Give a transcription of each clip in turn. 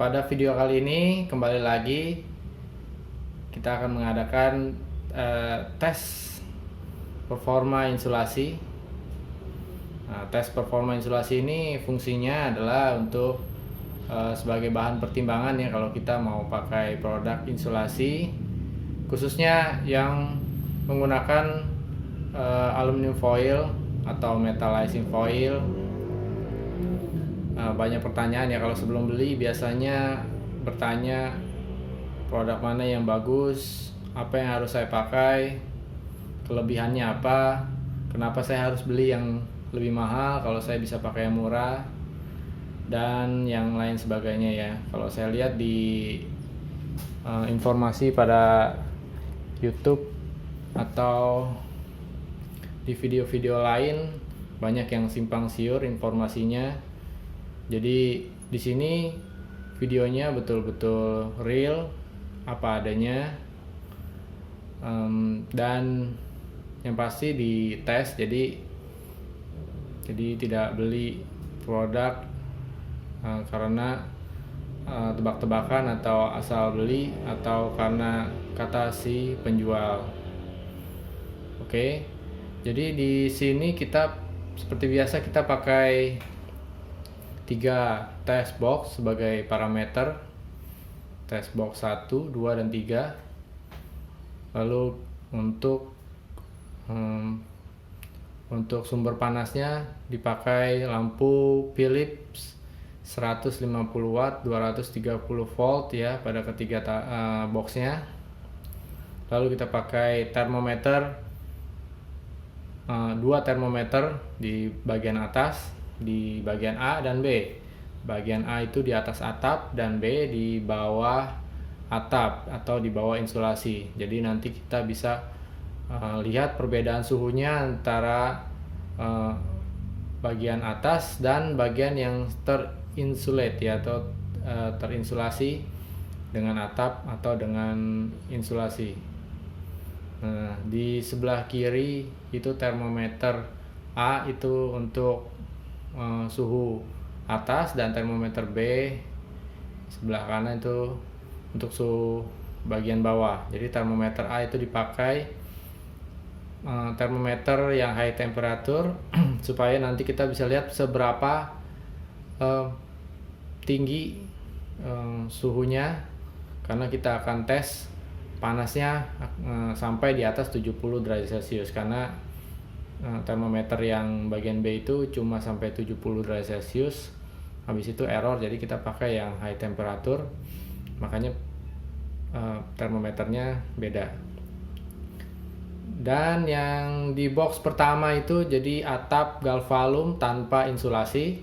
Pada video kali ini kembali lagi kita akan mengadakan tes performa insulasi. Tes performa insulasi ini fungsinya adalah untuk sebagai bahan pertimbangan ya kalau kita mau pakai produk insulasi, khususnya yang menggunakan aluminium foil atau metallizing foil. Banyak pertanyaan ya kalau sebelum beli, biasanya bertanya produk mana yang bagus, apa yang harus saya pakai, kelebihannya apa, kenapa saya harus beli yang lebih mahal kalau saya bisa pakai yang murah, dan yang lain sebagainya ya. Kalau saya lihat di informasi pada YouTube atau di video-video lain, banyak yang simpang siur informasinya. Jadi di sini videonya betul-betul real, apa adanya, dan yang pasti dites. Jadi tidak beli produk karena tebak-tebakan atau asal beli atau karena kata si penjual. Oke, jadi di sini kita seperti biasa kita pakai 3 test box sebagai parameter. Test box 1, 2, dan 3. Lalu untuk sumber panasnya dipakai lampu Philips 150 watt 230 volt ya pada ketiga boxnya. Lalu kita pakai termometer, 2 termometer di bagian atas, di bagian A dan B. Bagian A itu di atas atap dan B di bawah atap atau di bawah insulasi. Jadi nanti kita bisa lihat perbedaan suhunya antara bagian atas dan bagian yang terinsulate ya, atau terinsulasi dengan atap atau dengan insulasi. Nah, di sebelah kiri itu termometer A itu untuk suhu atas, dan termometer B sebelah kanan itu untuk suhu bagian bawah. Jadi termometer A itu dipakai termometer yang high temperature supaya nanti kita bisa lihat seberapa tinggi suhunya, karena kita akan tes panasnya sampai di atas 70 derajat Celcius, karena termometer yang bagian B itu cuma sampai 70 derajat Celcius, habis itu error. Jadi kita pakai yang high temperature, makanya termometernya beda. Dan yang di box pertama itu jadi atap galvalum tanpa insulasi.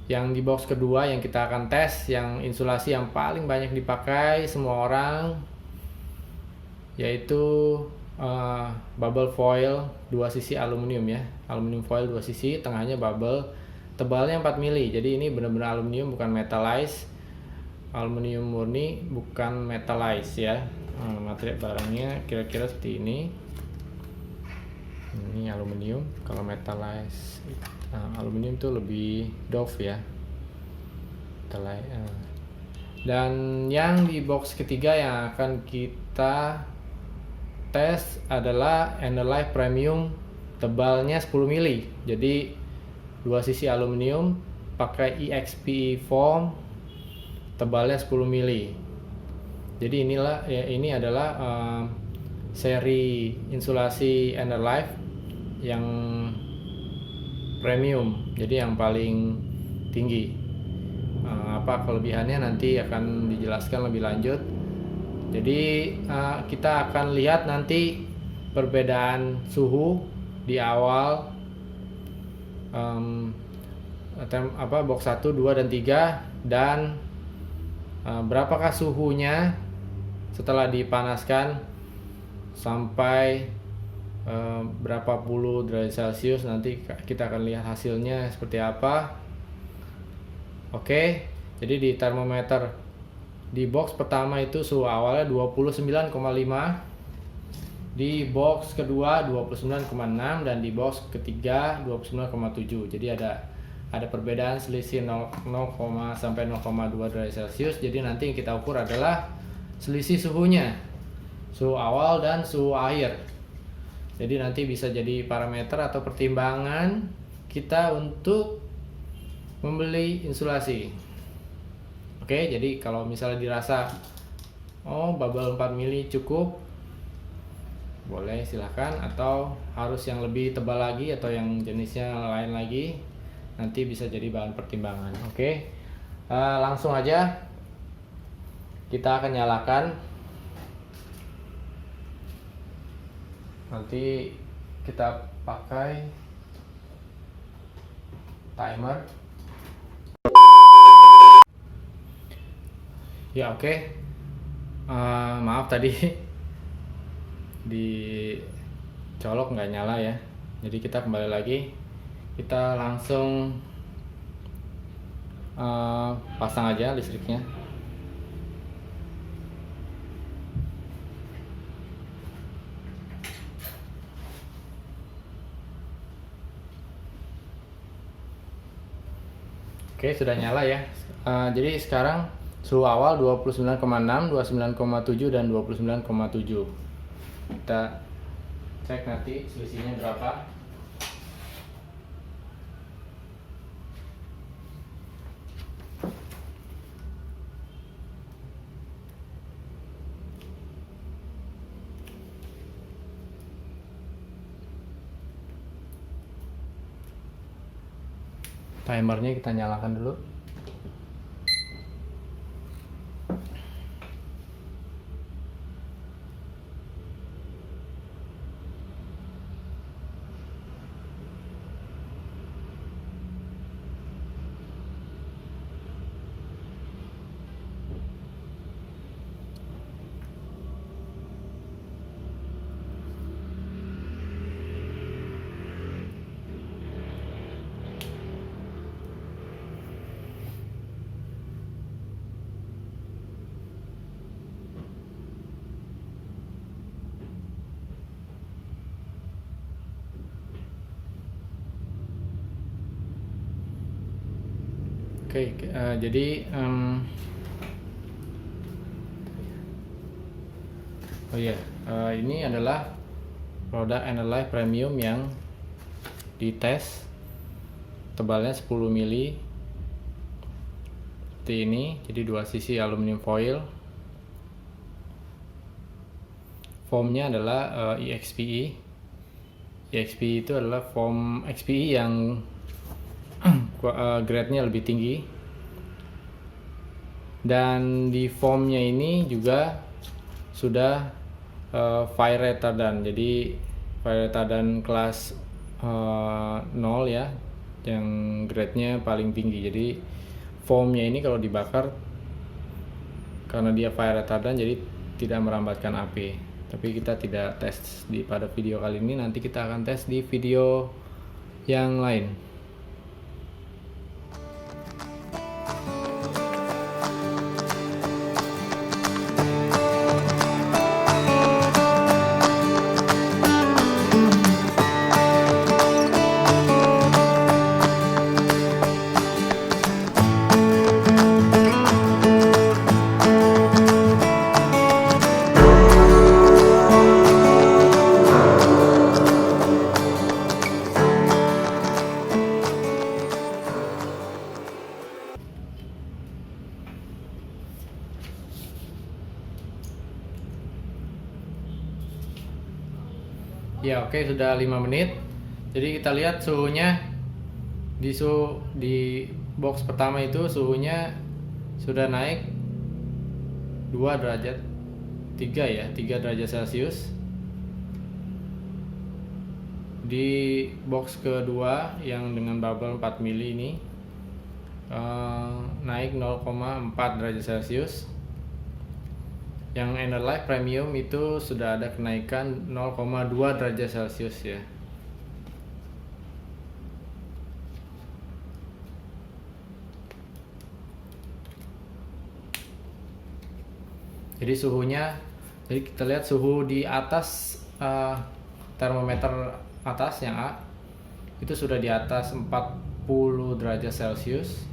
Yang di box kedua yang kita akan tes, yang insulasi yang paling banyak dipakai semua orang, yaitu bubble foil 2 sisi aluminium ya, aluminium foil 2 sisi, tengahnya bubble, tebalnya 4 mili. Jadi ini benar-benar aluminium, bukan metallized, aluminium murni, bukan metallized ya. Materi barangnya kira-kira seperti ini. Ini aluminium. Kalau metallized, aluminium itu lebih doff ya. Dan yang di box ketiga yang akan kita tes adalah Enerlife Premium, tebalnya 10 mili. Jadi 2 sisi aluminium, pakai EXPE foam, tebalnya 10 mili. Jadi ini adalah seri insulasi Enerlife yang premium, jadi yang paling tinggi. Apa kelebihannya nanti akan dijelaskan lebih lanjut. Jadi kita akan lihat nanti perbedaan suhu di awal box 1, 2, dan 3, dan berapakah suhunya setelah dipanaskan sampai berapa puluh derajat Celcius. Nanti kita akan lihat hasilnya seperti apa. Oke, jadi di termometer di box pertama itu suhu awalnya 29,5, di box kedua 29,6, dan di box ketiga 29,7. Jadi ada ada perbedaan selisih 0, sampai 0,2 derajat Celcius. Jadi nanti yang kita ukur adalah selisih suhunya, suhu awal dan suhu akhir. Jadi nanti bisa jadi parameter atau pertimbangan kita untuk membeli insulasi. Oke, jadi kalau misalnya dirasa bubble 4 mili cukup, boleh silahkan, atau harus yang lebih tebal lagi atau yang jenisnya lain lagi, nanti bisa jadi bahan pertimbangan. Oke, langsung aja kita akan nyalakan. Nanti kita pakai timer. Ya oke. Maaf tadi dicolok nggak nyala ya. Jadi kita kembali lagi. Kita langsung pasang aja listriknya. Oke, sudah nyala ya. Jadi sekarang suhu awal 29,6, 29,7 dan 29,7. Kita cek nanti selisihnya berapa. Timernya kita nyalakan dulu. Oke, jadi ini adalah produk Enerlife Premium yang dites, tebalnya 10 mili seperti ini. Jadi 2 sisi aluminium foil. Foamnya adalah EXPE. EXPE itu adalah foam XPE yang grade-nya lebih tinggi, dan di foamnya ini juga sudah fire retardant. Jadi fire retardant kelas 0 ya, yang grade-nya paling tinggi. Jadi foamnya ini kalau dibakar, karena dia fire retardant, jadi tidak merambatkan api. Tapi kita tidak tes pada video kali ini, nanti kita akan tes di video yang lain. Ya oke, sudah 5 menit. Jadi kita lihat suhunya di box pertama itu suhunya sudah naik 2 derajat 3 derajat Celcius. Di box kedua yang dengan bubble 4 mili ini naik 0,4 derajat Celcius. Yang Enerlife Premium itu sudah ada kenaikan 0,2 derajat Celcius ya. Jadi suhunya, jadi kita lihat suhu di atas termometer atas yang A itu sudah di atas 4 derajat Celcius.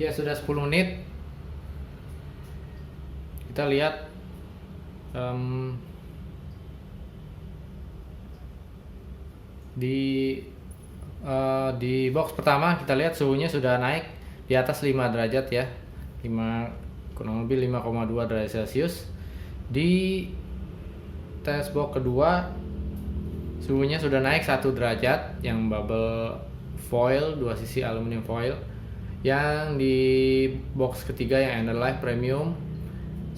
Ya, sudah 10 menit. Kita lihat di box pertama kita lihat suhunya sudah naik di atas 5 derajat ya. Kurang lebih 5,2 derajat Celcius. Di tes box kedua suhunya sudah naik 1 derajat, yang bubble foil, 2 sisi aluminium foil. Yang di box ketiga yang Enerlife Premium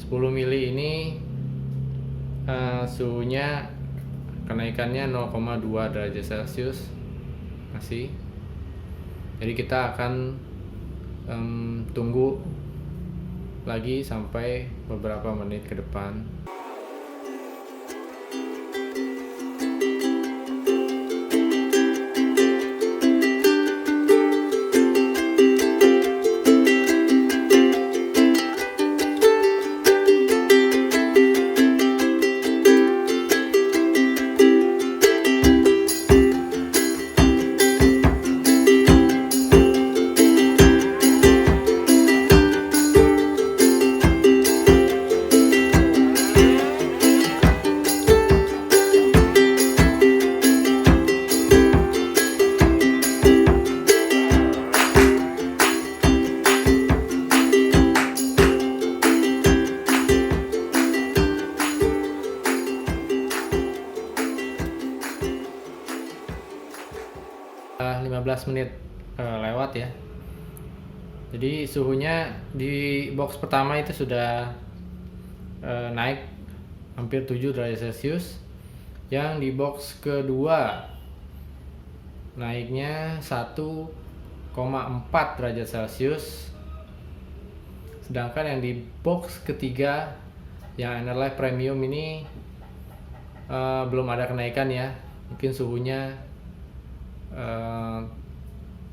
10 mili ini suhunya kenaikannya 0,2 derajat Celcius masih. Jadi kita akan tunggu lagi sampai beberapa menit ke depan. Setelah 15 menit lewat ya. Jadi suhunya di box pertama itu sudah naik hampir 7 derajat Celcius. Yang di box kedua naiknya 1,4 derajat Celcius. Sedangkan yang di box ketiga yang Enerlife Premium ini belum ada kenaikan ya. Mungkin suhunya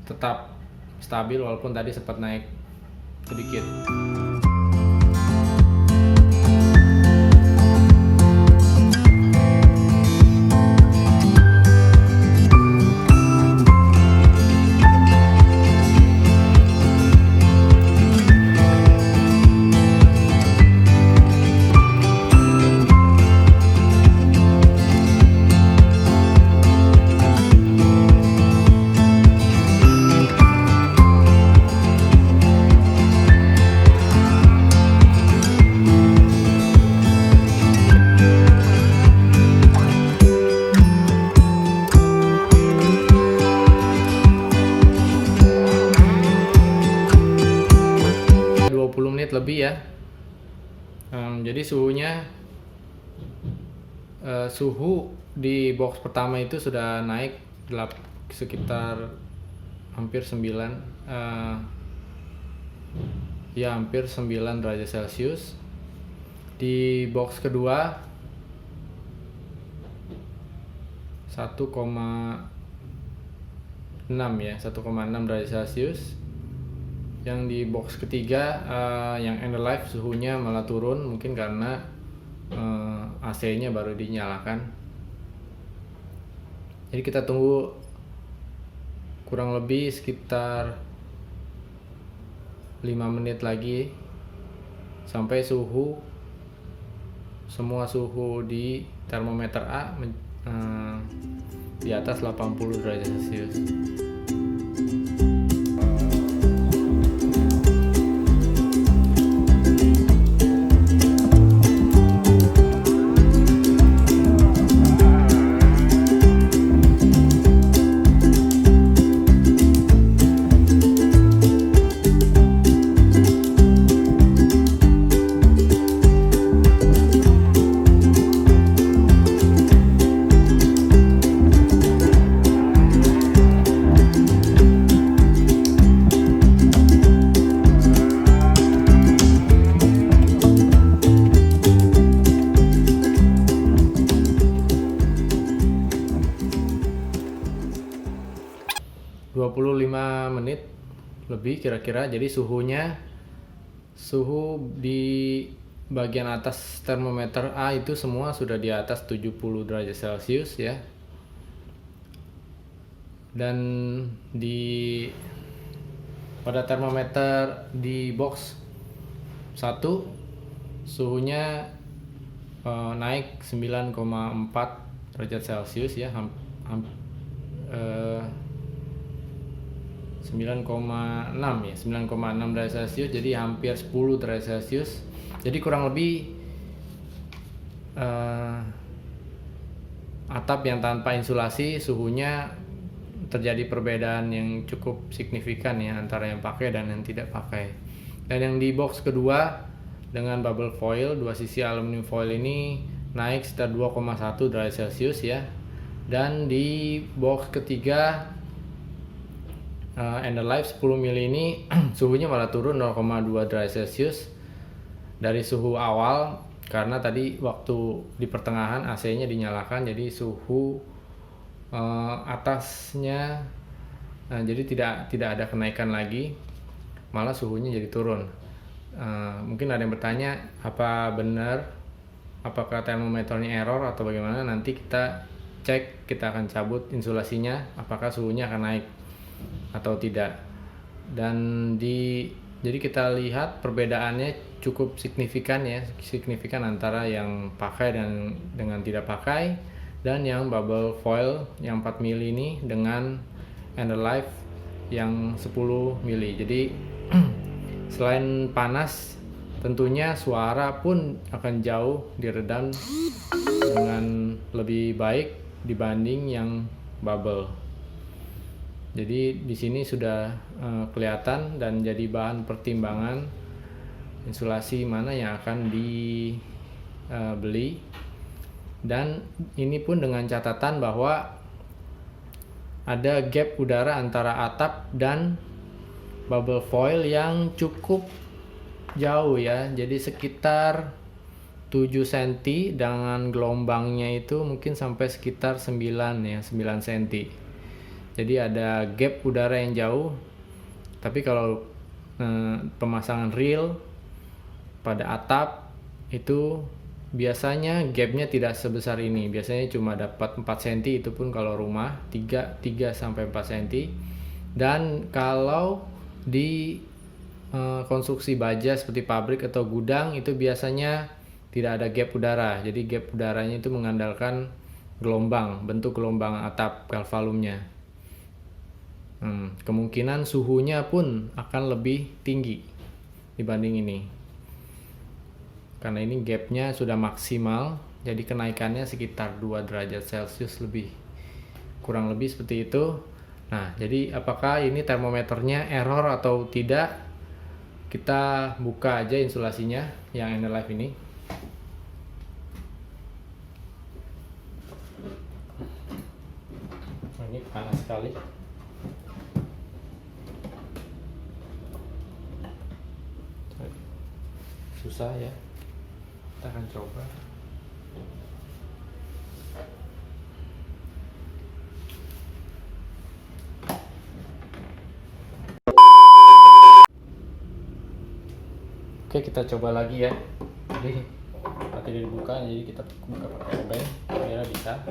tetap stabil walaupun tadi sempat naik sedikit. 20 menit lebih ya. Jadi suhu di box pertama itu sudah naik sekitar hampir 9 hampir 9 derajat Celcius. Di box kedua 1,6 ya, 1,6 derajat Celcius. Yang di box ketiga yang Enerlife suhunya malah turun, mungkin karena AC-nya baru dinyalakan. Jadi kita tunggu kurang lebih sekitar 5 menit lagi sampai semua suhu di termometer A di atas 80 derajat Celcius. 25 menit lebih kira-kira. Jadi suhu di bagian atas termometer A itu semua sudah di atas 70 derajat Celcius ya. Dan pada termometer di box 1 suhunya naik 9,4 derajat Celcius ya, 9,6 ya, 9,6 derajat Celcius, jadi hampir 10 derajat Celcius. Jadi kurang lebih atap yang tanpa insulasi suhunya terjadi perbedaan yang cukup signifikan ya antara yang pakai dan yang tidak pakai. Dan yang di box kedua dengan bubble foil, dua sisi aluminium foil ini naik sekitar 2,1 derajat Celcius ya. Dan di box ketiga Enderlife 10 mili ini suhunya malah turun 0,2 derajat Celcius dari suhu awal, karena tadi waktu di pertengahan AC-nya dinyalakan, jadi suhu atasnya jadi tidak ada kenaikan lagi, malah suhunya jadi turun. Mungkin ada yang bertanya, apa benar, apakah termometernya error atau bagaimana? Nanti kita cek, kita akan cabut insulasinya, apakah suhunya akan naik atau tidak. Dan jadi kita lihat perbedaannya cukup signifikan ya, signifikan antara yang pakai dan dengan tidak pakai, dan yang bubble foil yang 4 mili ini dengan Enderlife yang 10 mili. Jadi selain panas, tentunya suara pun akan jauh diredam dengan lebih baik dibanding yang bubble. Jadi di sini sudah kelihatan dan jadi bahan pertimbangan insulasi mana yang akan dibeli. Dan ini pun dengan catatan bahwa ada gap udara antara atap dan bubble foil yang cukup jauh ya. Jadi sekitar 7 cm, dengan gelombangnya itu mungkin sampai sekitar 9 ya, 9 cm. Jadi ada gap udara yang jauh. Tapi kalau pemasangan real pada atap itu biasanya gapnya tidak sebesar ini, biasanya cuma dapat 4 cm, itu pun kalau rumah 3 sampai 4 cm. Dan kalau di konstruksi baja seperti pabrik atau gudang itu biasanya tidak ada gap udara. Jadi gap udaranya itu mengandalkan gelombang, bentuk gelombang atap galvalumnya. Kemungkinan suhunya pun akan lebih tinggi dibanding ini, karena ini gapnya sudah maksimal, jadi kenaikannya sekitar 2 derajat Celcius lebih, kurang lebih seperti itu. Nah, jadi apakah ini termometernya error atau tidak? Kita buka aja insulasinya yang Enderlife ini. Ini panas sekali. Susah ya, kita akan coba. Oke, kita coba lagi ya. Jadi tidak dibuka, jadi kita buka pakai obeng, kira bisa.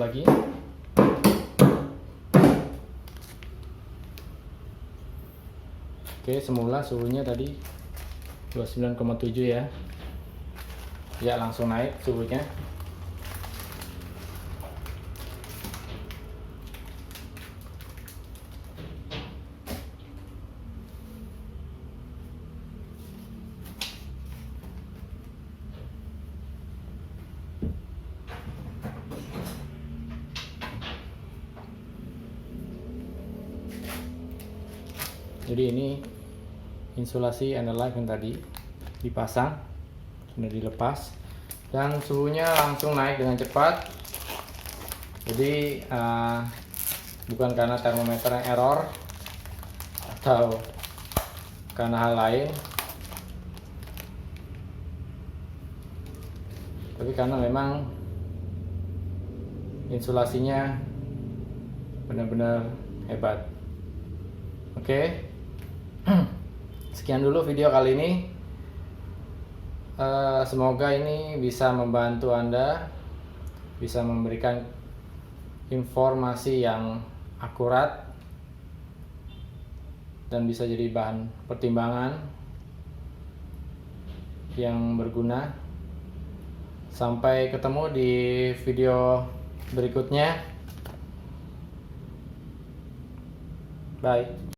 Lagi oke, semula suhunya tadi 29,7 ya. Ya, langsung naik suhunya. Jadi ini insulasi underlight yang tadi dipasang, sudah dilepas, dan suhunya langsung naik dengan cepat. Jadi bukan karena termometer yang error atau karena hal lain, tapi karena memang insulasinya benar-benar hebat. Oke, sekian dulu video kali ini. Semoga ini bisa membantu Anda, bisa memberikan informasi yang akurat dan bisa jadi bahan pertimbangan yang berguna. Sampai ketemu di video berikutnya. Bye.